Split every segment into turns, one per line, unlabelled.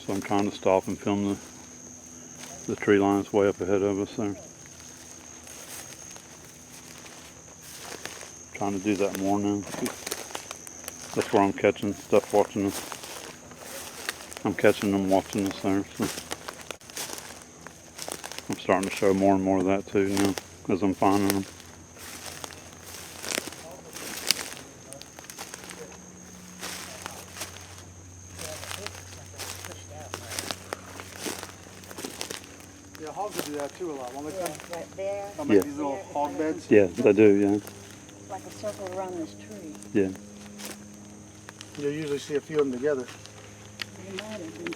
So I'm trying to stop and film the tree lines way up ahead of us there. Trying to do that more now. That's where I'm catching stuff watching us. I'm catching them watching us there. So I'm starting to show more and more of that too now as I'm finding them.
Yeah, hogs do that too a lot, won't they?
Right there.
They'll make these little hog beds.
Yeah, they do, yeah.
Like a circle around this tree.
Yeah.
You'll usually see a few of them together.
They might have been.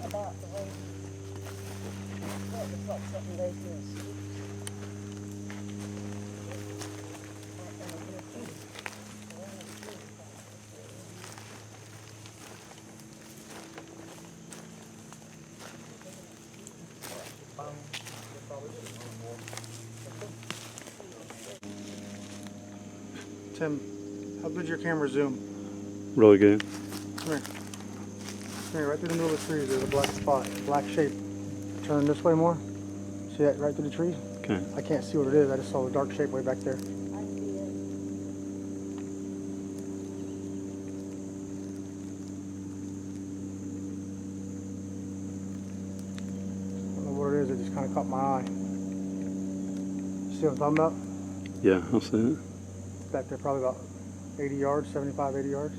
About the way it looks like something like this.
Tim, how good's your camera zoom?
Really good.
Come here. Come here, right through the middle of the trees, there's a black spot, black shape. Turn this way more. See that right through the trees?
Okay.
I can't see what it is, I just saw a dark shape way back there. I don't know what it is, it just kind of caught my eye. See what I'm talking about?
Yeah, I see it.
Back there probably about 80 yards, 75, 80 yards.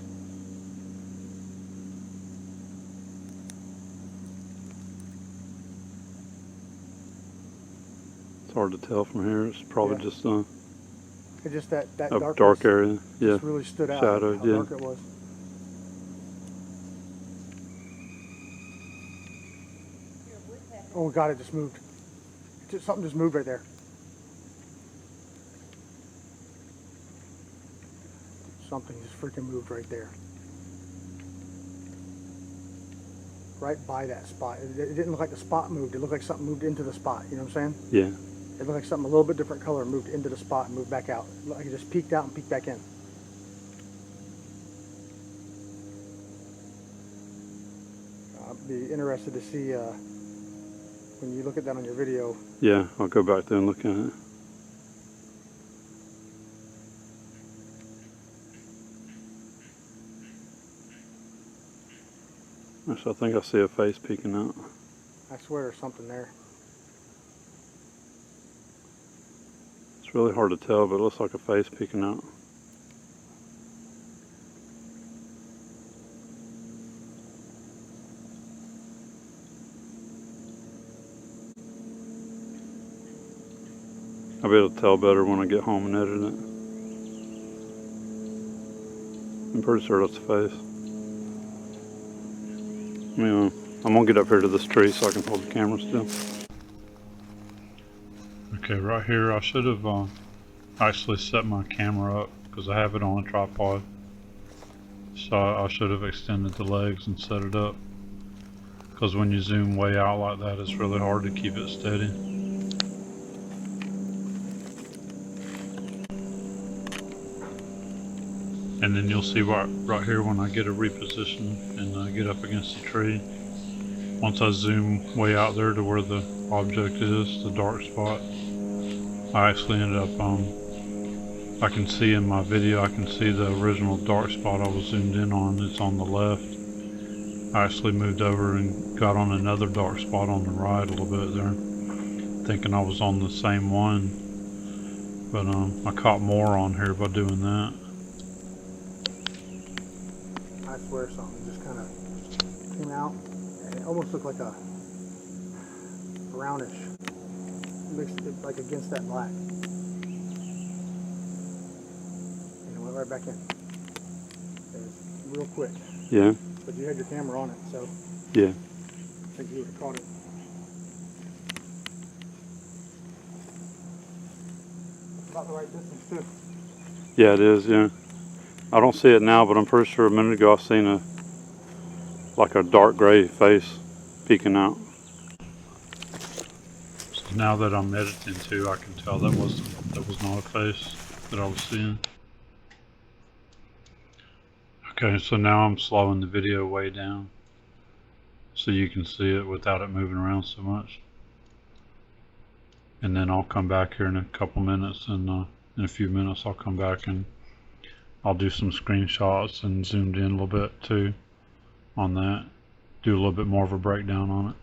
It's hard to tell from here. It's probably just
It's just that
a dark area. Yeah.
just really stood out.
Shadowed,
how
yeah.
dark it was. Oh God, it just moved. Something just moved right there. Something just freaking moved right there. Right by that spot. It didn't look like the spot moved. It looked like something moved into the spot. You know what I'm saying?
Yeah.
It looked like something a little bit different color moved into the spot and moved back out. It looked like it just peeked out and peeked back in. I'd be interested to see when you look at that on your video.
Yeah, I'll go back there and look at it. Actually, I think I see a face peeking out.
I swear there's something there.
It's really hard to tell, but it looks like a face peeking out. I'll be able to tell better when I get home and edit it. I'm pretty sure that's a face. I'm gonna get up here to this tree so I can hold the camera still. Okay, right here I should have actually set my camera up because I have it on a tripod. So I should have extended the legs and set it up. Because when you zoom way out like that, it's really hard to keep it steady. And then you'll see right here when I get a reposition and get up against the tree. Once I zoom way out there to where the object is, the dark spot, I actually ended up, I can see in my video, I can see the original dark spot I was zoomed in on. It's on the left. I actually moved over and got on another dark spot on the right a little bit there, thinking I was on the same one. But I caught more on here by doing that.
I swear something just kind of came out and it almost looked like a brownish mixed it like against that black and it went right back in. It was real quick.
Yeah.
But you had your camera on it, so
yeah.
I think you would have caught it. About the right distance too.
Yeah, it is, yeah. I don't see it now, but I'm pretty sure a minute ago I seen like a dark gray face peeking out. So now that I'm editing too, I can tell that was not a face that I was seeing. Okay, so now I'm slowing the video way down so you can see it without it moving around so much. And then I'll come back here in a couple minutes, and in a few minutes I'll come back and I'll do some screenshots and zoomed in a little bit too on that. Do a little bit more of a breakdown on it.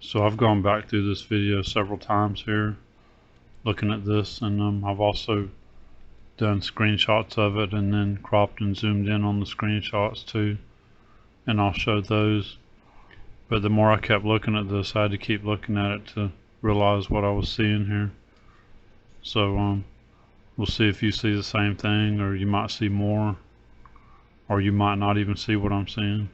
So I've gone back through this video several times here looking at this, and I've also done screenshots of it and then cropped and zoomed in on the screenshots too, and I'll show those. But the more I kept looking at this, I had to keep looking at it to realize what I was seeing here. So we'll see if you see the same thing, or you might see more, or you might not even see what I'm seeing.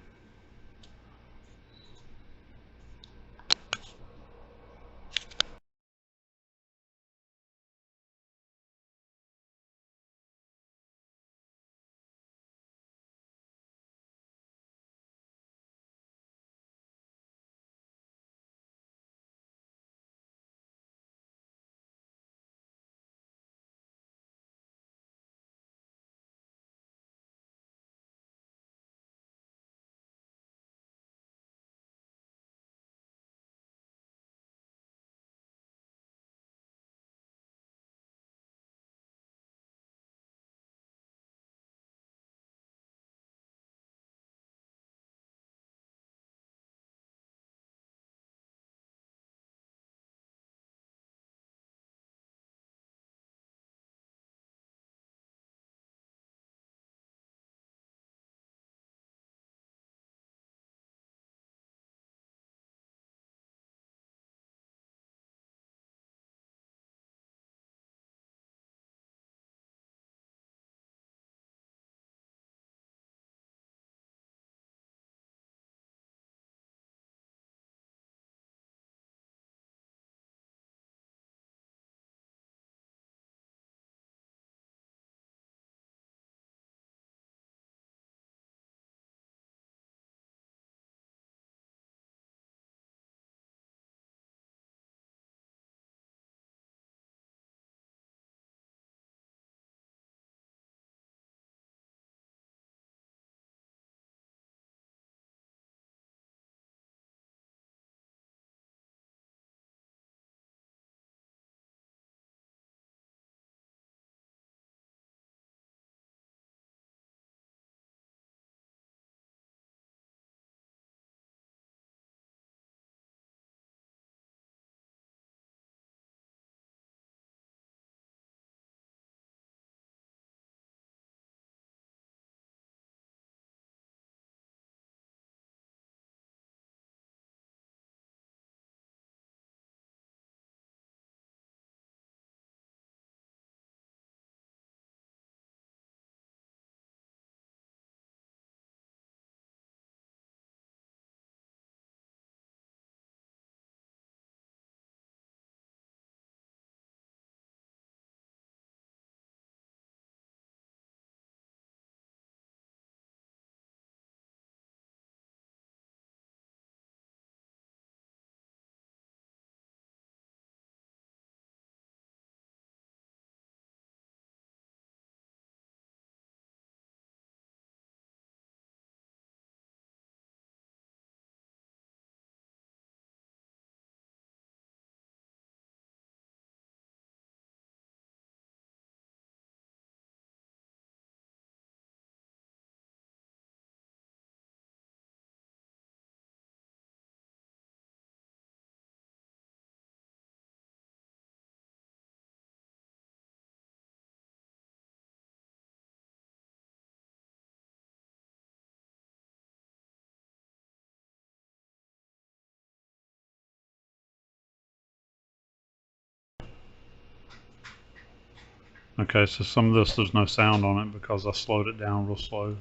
Okay, so some of this there's no sound on it because I slowed it down real slow.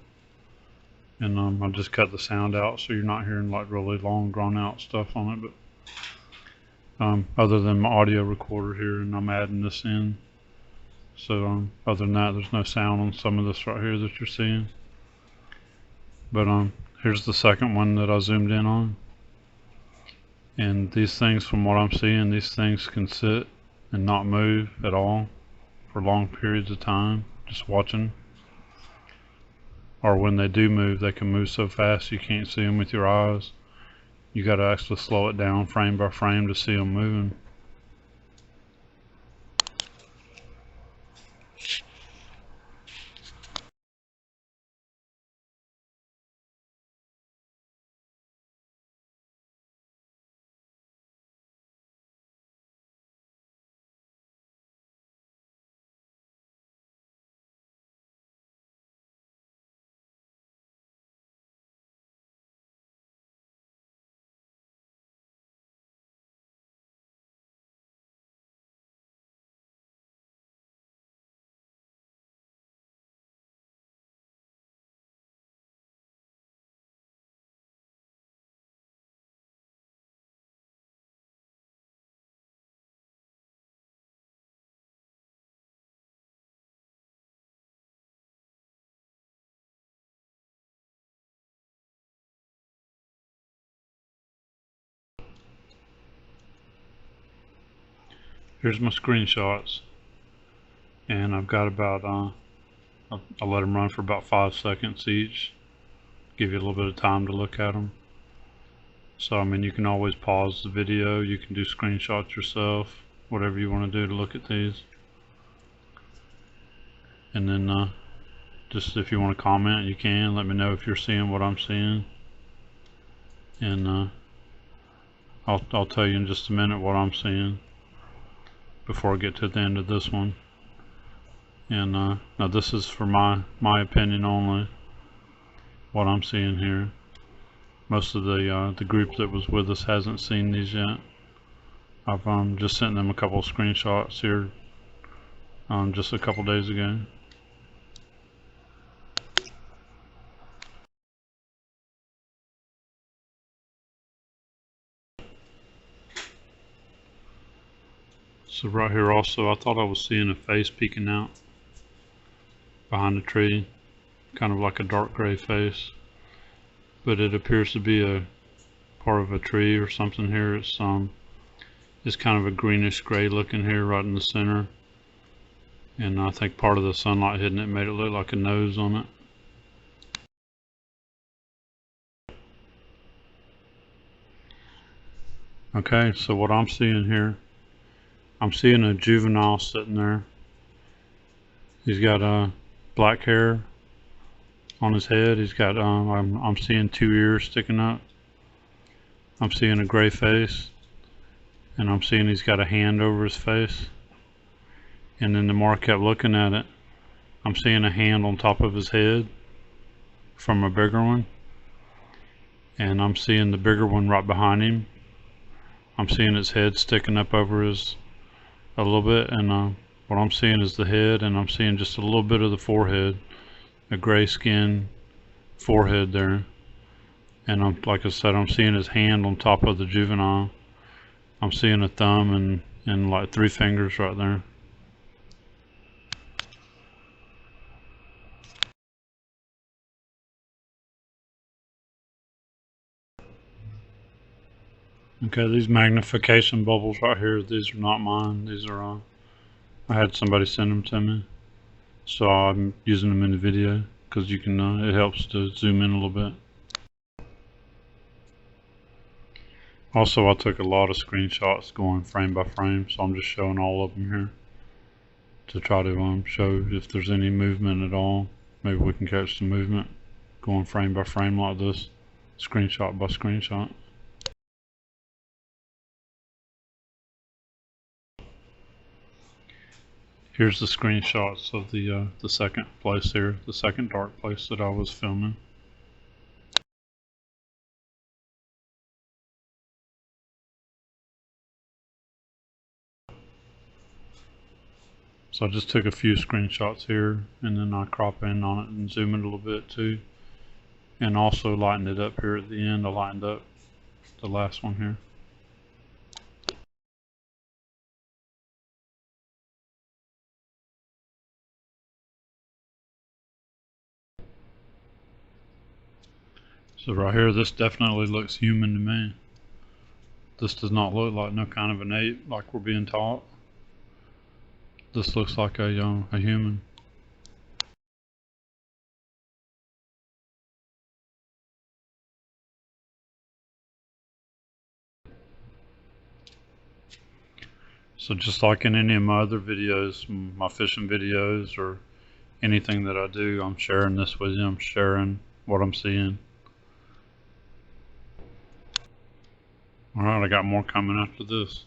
And I just cut the sound out so you're not hearing like really long drawn out stuff on it. But other than my audio recorder here, and I'm adding this in. So other than that, there's no sound on some of this right here that you're seeing. But here's the second one that I zoomed in on. And these things, from what I'm seeing, these things can sit and not move at all for long periods of time, just watching. Or when they do move, they can move so fast you can't see them with your eyes. You got to actually slow it down frame by frame to see them moving. Here's my screenshots, and I've got about I let them run for about 5 seconds each, give you a little bit of time to look at them. So I mean, you can always pause the video, you can do screenshots yourself, whatever you want to do to look at these. And then just if you want to comment, you can let me know if you're seeing what I'm seeing. And I'll tell you in just a minute what I'm seeing before I get to the end of this one. And now this is for my opinion only, what I'm seeing here. Most of the group that was with us hasn't seen these yet. I've just sent them a couple of screenshots here just a couple days ago. So right here also, I thought I was seeing a face peeking out behind the tree, kind of like a dark gray face, but it appears to be a part of a tree or something here. It's kind of a greenish gray looking here right in the center, and I think part of the sunlight hitting it made it look like a nose on it. Okay, so what I'm seeing here, I'm seeing a juvenile sitting there. He's got black hair on his head. He's got I'm seeing 2 ears sticking up. I'm seeing a gray face, and I'm seeing he's got a hand over his face. And then the more I kept looking at it, I'm seeing a hand on top of his head from a bigger one, and I'm seeing the bigger one right behind him. I'm seeing his head sticking up over his a little bit, and what I'm seeing is the head, and I'm seeing just a little bit of the forehead, a gray skin forehead there. And like I said, I'm seeing his hand on top of the juvenile. I'm seeing a thumb and like 3 fingers right there. Okay, these magnification bubbles right here, these are not mine. These are, I had somebody send them to me. So I'm using them in the video because you can, it helps to zoom in a little bit. Also, I took a lot of screenshots going frame by frame, so I'm just showing all of them here to try to show if there's any movement at all. Maybe we can catch some movement going frame by frame like this, screenshot by screenshot. Here's the screenshots of the second place here, the second dark place that I was filming. So I just took a few screenshots here, and then I crop in on it and zoom it a little bit too. And also lightened it up here at the end. I lightened up the last one here. So right here, this definitely looks human to me. This does not look like no kind of an ape like we're being taught. This looks like a human. So just like in any of my other videos, my fishing videos or anything that I do, I'm sharing this with you. I'm sharing what I'm seeing. Alright, I got more coming after this.